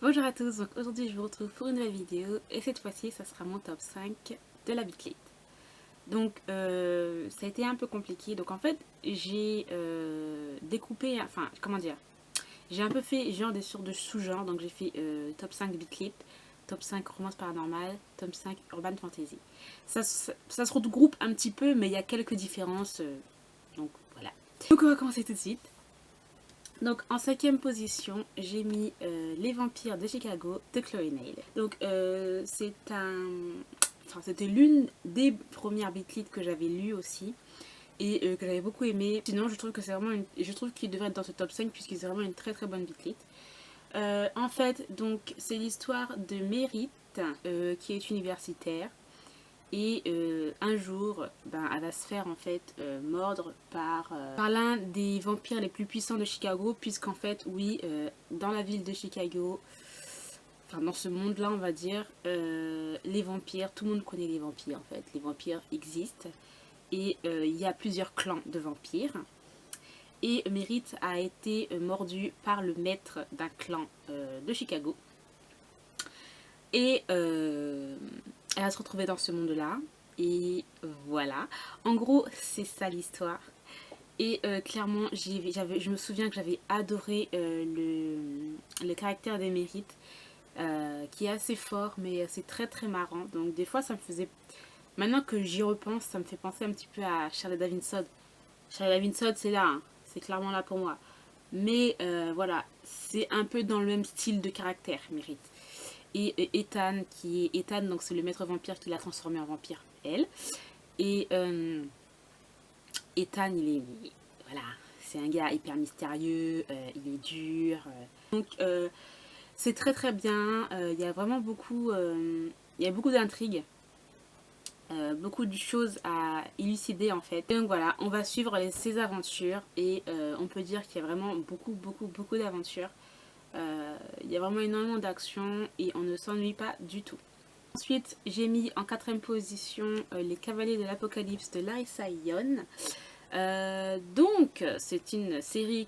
Bonjour à tous, donc aujourd'hui je vous retrouve pour une nouvelle vidéo et cette fois-ci ça sera mon top 5 de la Bitlite. Donc ça a été un peu compliqué, donc en fait j'ai découpé, enfin comment dire, j'ai un peu fait genre des sortes de sous-genres, donc j'ai fait top 5 Bitlite, top 5 romance paranormale, top 5 urban fantasy. Ça se regroupe un petit peu mais il y a quelques différences, donc voilà. Donc on va commencer tout de suite. Donc en cinquième position, j'ai mis Les Vampires de Chicago de Chloé Neil. Donc c'était l'une des premières beatlites que j'avais lues aussi et que j'avais beaucoup aimé. Sinon, je trouve que c'est vraiment je trouve qu'il devrait être dans ce top 5 puisque c'est vraiment une très très bonne beatlite. En fait, donc c'est l'histoire de Mérite qui est universitaire. Et un jour, elle va se faire en fait mordre par l'un des vampires les plus puissants de Chicago, puisqu'en fait, oui, dans la ville de Chicago, enfin dans ce monde-là, on va dire, les vampires, tout le monde connaît les vampires en fait. Les vampires existent et il y a plusieurs clans de vampires. Et Merritt a été mordu par le maître d'un clan de Chicago. Et elle va se retrouver dans ce monde-là. Et voilà. En gros, c'est ça l'histoire. Et clairement, je me souviens que j'avais adoré le caractère des Mérites, qui est assez fort, mais c'est très très marrant. Donc des fois, ça me faisait... Maintenant que j'y repense, ça me fait penser un petit peu à Charlie Davidson. Charlie Davidson, c'est là, hein. C'est clairement là pour moi. Mais voilà, c'est un peu dans le même style de caractère, Mérite. Et Ethan, donc c'est le maître vampire qui l'a transformé en vampire, elle. Et Ethan, voilà, c'est un gars hyper mystérieux, il est dur. Donc c'est très très bien. Il y a vraiment il y a beaucoup d'intrigues. Beaucoup de choses à élucider en fait. Donc voilà, on va suivre ses aventures et on peut dire qu'il y a vraiment beaucoup d'aventures. Il y a vraiment énormément d'action et on ne s'ennuie pas du tout. Ensuite, j'ai mis en quatrième position Les Cavaliers de l'Apocalypse de Larissa Yon. Donc, c'est une série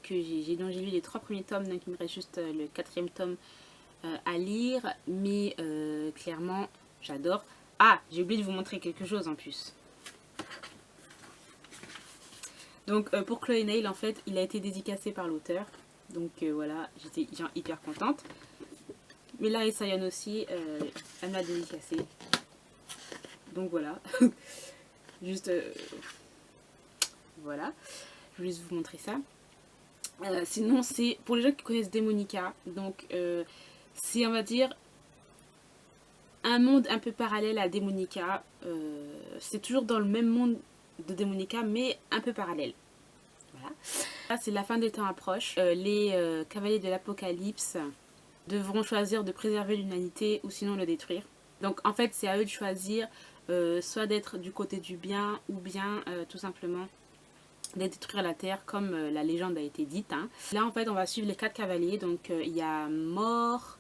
dont j'ai lu les 3 premiers tomes, donc il me reste juste le 4e tome à lire. Mais clairement, j'adore. Ah, j'ai oublié de vous montrer quelque chose en plus. Donc, pour Chloé Neil, en fait, il a été dédicacé par l'auteur. Donc voilà, j'étais hyper contente. Mais là, Sayan aussi, elle m'a dédicacé. Donc voilà. Juste, voilà. Je voulais juste vous montrer ça. Sinon, c'est pour les gens qui connaissent Démonica. Donc, c'est, on va dire, un monde un peu parallèle à Démonica. C'est toujours dans le même monde de Démonica, mais un peu parallèle. Voilà. Là, c'est la fin des temps approche. Les cavaliers de l'Apocalypse devront choisir de préserver l'humanité ou sinon le détruire. Donc en fait c'est à eux de choisir soit d'être du côté du bien ou bien tout simplement de détruire la terre comme la légende a été dite. Hein. Là en fait on va suivre les 4 cavaliers, donc il y a mort,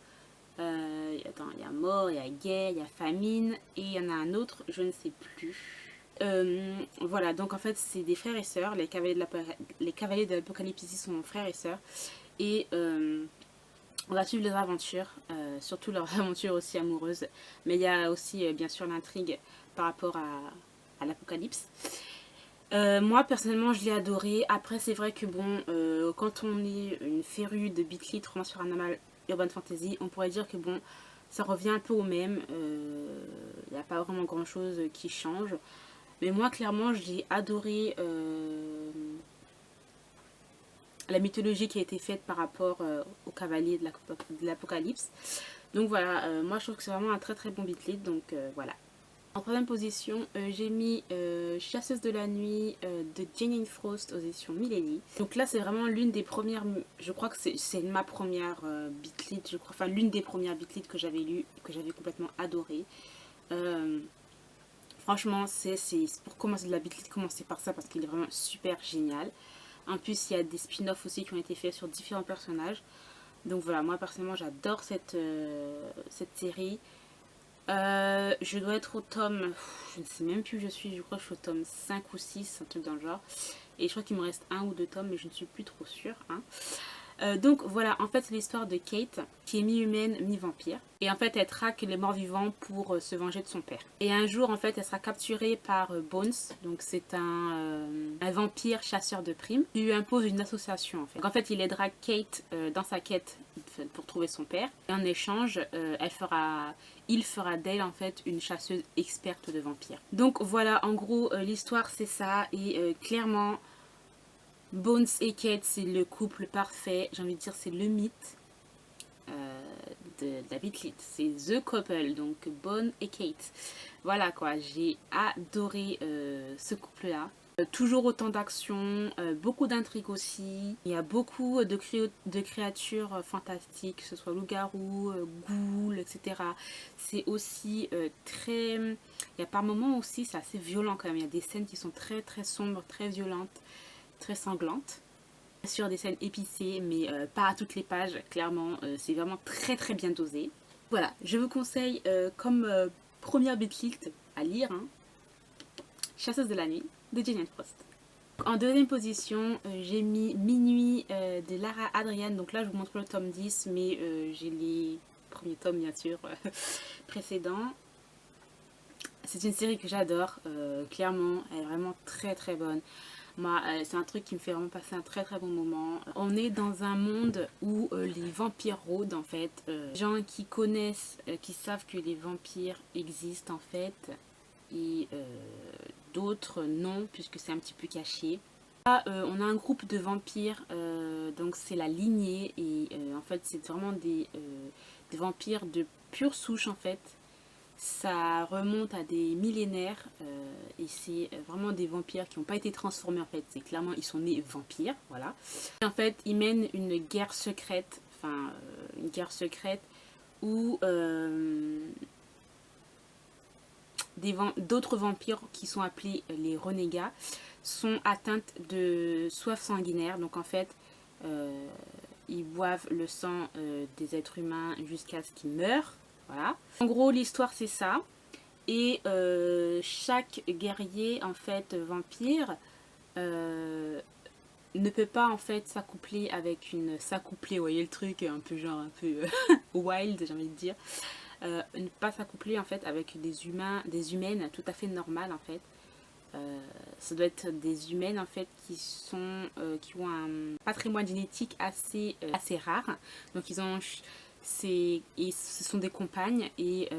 il y a mort, il y a guerre, il y a famine et il y en a un autre, je ne sais plus. Voilà, donc en fait c'est des frères et sœurs, les cavaliers de l'Apocalypse ici sont frères et sœurs et on va suivre leurs aventures, surtout leurs aventures aussi amoureuses. Mais il y a aussi bien sûr l'intrigue par rapport à l'Apocalypse. Moi personnellement je l'ai adoré. Après c'est vrai que bon, quand on est une férue de Beatlit, romance paranormale, urban fantasy, on pourrait dire que bon, ça revient un peu au même. Il n'y a pas vraiment grand chose qui change. Mais moi clairement je l'ai adoré. La mythologie qui a été faite par rapport aux cavaliers de l'Apocalypse. Donc voilà, moi je trouve que c'est vraiment un très très bon beatlit, donc voilà. En troisième position, j'ai mis Chasseuse de la nuit de Janine Frost aux éditions Milady. Donc là c'est vraiment l'une des premières, je crois que c'est ma première beatlit, je crois, enfin l'une des premières beatlit que j'avais lues, que j'avais complètement adoré. Franchement, c'est pour commencer de la beatlit, commencer par ça parce qu'il est vraiment super génial. En plus, il y a des spin-offs aussi qui ont été faits sur différents personnages. Donc voilà, moi personnellement, j'adore cette série. Je dois être au tome... Je ne sais même plus où je suis. Je crois que je suis au tome 5 ou 6, un truc dans le genre. Et je crois qu'il me reste 1 ou 2 tomes, mais je ne suis plus trop sûre. Hein. Donc voilà, en fait c'est l'histoire de Kate qui est mi-humaine, mi-vampire. Et en fait elle traque les morts vivants pour se venger de son père. Et un jour en fait elle sera capturée par Bones, donc c'est un vampire chasseur de primes, qui lui impose une association en fait. Donc en fait il aidera Kate dans sa quête pour trouver son père. Et en échange il fera d'elle en fait une chasseuse experte de vampires. Donc voilà, en gros l'histoire c'est ça. Et clairement Bones et Kate, c'est le couple parfait. J'ai envie de dire, c'est le mythe de la Beat-Lit. C'est The Couple, donc Bones et Kate. Voilà quoi, j'ai adoré ce couple-là. Toujours autant d'action, beaucoup d'intrigues aussi. Il y a beaucoup de créatures fantastiques, que ce soit loup-garou, ghouls, etc. C'est aussi très... Il y a par moments aussi, c'est assez violent quand même. Il y a des scènes qui sont très très sombres, très violentes, très sanglantes. Bien sûr des scènes épicées, mais pas à toutes les pages, clairement. C'est vraiment très très bien dosé. Voilà, je vous conseille comme première Beat-Lit à lire, hein, Chasseuse de la nuit de Jane Frost. En deuxième position, j'ai mis Minuit de Lara Adrian. Donc là, je vous montre le tome 10, mais j'ai les premiers tomes, bien sûr, précédents. C'est une série que j'adore, clairement, elle est vraiment très très bonne. Moi, c'est un truc qui me fait vraiment passer un très très bon moment. On est dans un monde où les vampires rôdent en fait. Les gens qui connaissent, qui savent que les vampires existent en fait. Et d'autres non, puisque c'est un petit peu caché. Là, on a un groupe de vampires, donc c'est la lignée. Et en fait, c'est vraiment des vampires de pure souche en fait. Ça remonte à des millénaires et c'est vraiment des vampires qui n'ont pas été transformés en fait. C'est clairement, ils sont nés vampires, voilà. Et en fait, ils mènent une guerre secrète, enfin une guerre secrète où d'autres vampires qui sont appelés les renégats sont atteintes de soif sanguinaire. Donc en fait, ils boivent le sang des êtres humains jusqu'à ce qu'ils meurent. Voilà. En gros, l'histoire c'est ça. Et chaque guerrier, en fait, vampire, ne peut pas, en fait, s'accoupler avec une... S'accoupler, vous voyez le truc, un peu genre, un peu wild, j'ai envie de dire. Ne pas s'accoupler, en fait, avec des humains, des humaines tout à fait normales, en fait. Ça doit être des humaines, en fait, qui ont un patrimoine génétique assez rare. Donc, ils ont... Et ce sont des compagnes et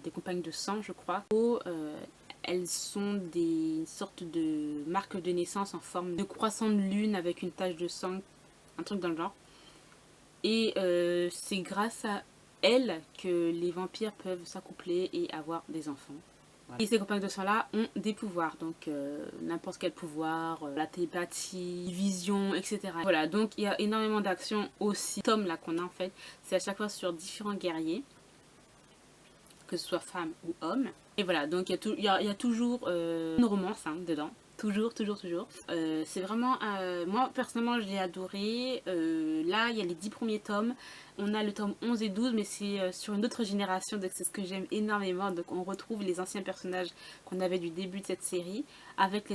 des compagnes de sang je crois. Elles sont des sortes de marques de naissance en forme de croissant de lune avec une tache de sang, un truc dans le genre. Et c'est grâce à elles que les vampires peuvent s'accoupler et avoir des enfants. Et ces compagnes de sang-là ont des pouvoirs, donc n'importe quel pouvoir, la télépathie, vision, etc. Voilà, donc il y a énormément d'actions aussi. Tome là qu'on a en fait, c'est à chaque fois sur différents guerriers, que ce soit femmes ou hommes. Et voilà, donc il y a toujours une romance hein, dedans. Toujours, toujours, toujours. C'est vraiment... moi, personnellement, je l'ai adoré. Là, il y a les 10 premiers tomes. On a le tome 11 et 12, mais c'est sur une autre génération. Donc, c'est ce que j'aime énormément. Donc, on retrouve les anciens personnages qu'on avait du début de cette série avec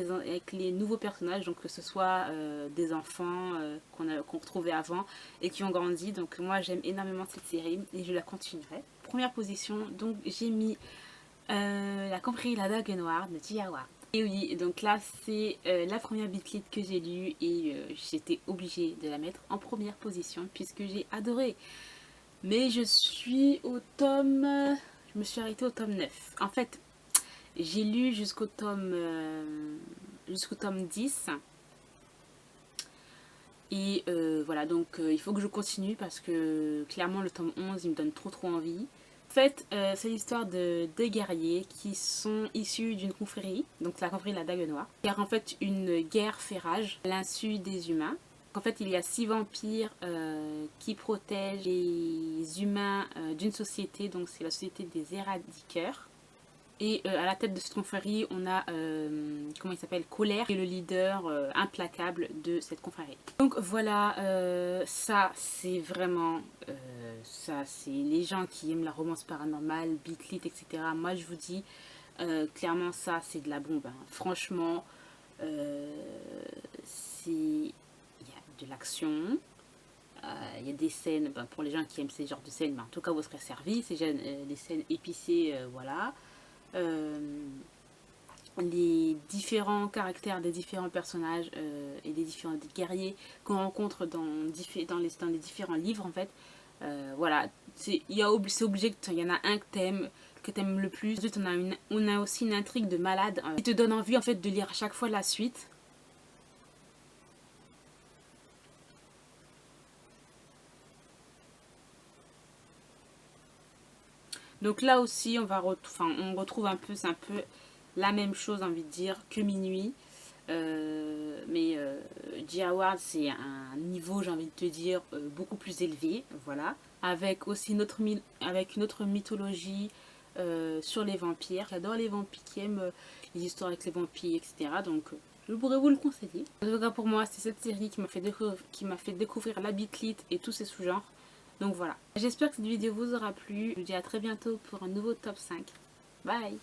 les nouveaux personnages. Donc, que ce soit des enfants qu'on retrouvait avant et qui ont grandi. Donc, moi, j'aime énormément cette série et je la continuerai. Première position, donc, j'ai mis La Confrérie de la Dague Noire de Tia Ward. Et oui, donc là c'est la première Beat-Lit que j'ai lue et j'étais obligée de la mettre en première position puisque j'ai adoré. Mais je suis au tome... je me suis arrêtée au tome 9. En fait, j'ai lu jusqu'au tome 10. Et voilà, donc il faut que je continue parce que clairement le tome 11 il me donne trop envie. En fait, c'est l'histoire de deux guerriers qui sont issus d'une confrérie, donc la confrérie de la Dague Noire, car en fait une guerre fait rage à l'insu des humains. En fait, il y a 6 vampires qui protègent les humains d'une société, donc c'est la société des éradiqueurs. Et à la tête de cette confrérie, on a, comment il s'appelle, Colère, qui est le leader implacable de cette confrérie. Donc voilà, ça c'est vraiment, ça c'est les gens qui aiment la romance paranormale, Beat-Lit, etc. Moi je vous dis, clairement ça c'est de la bombe. Hein. Franchement, il y a de l'action, Il y a des scènes, ben, pour les gens qui aiment ces genres de scènes, ben, en tout cas vous serez servis. C'est des scènes épicées, voilà. Les différents caractères des différents personnages et des différents guerriers qu'on rencontre dans les différents livres en fait. Voilà, c'est obligé qu'il y en a un que t'aimes le plus. Ensuite on a aussi une intrigue de malade qui te donne envie en fait de lire à chaque fois la suite. Donc là aussi on retrouve un peu, c'est un peu la même chose, envie de dire, que Minuit. Mais J. Howard, c'est un niveau, j'ai envie de te dire, beaucoup plus élevé, voilà. Avec aussi avec une autre mythologie sur les vampires. J'adore les vampires, qui aiment les histoires avec les vampires, etc. Donc, je pourrais vous le conseiller. En tout cas, pour moi, c'est cette série qui m'a fait découvrir la bitlite et tous ses sous-genres. Donc voilà. J'espère que cette vidéo vous aura plu. Je vous dis à très bientôt pour un nouveau top 5. Bye!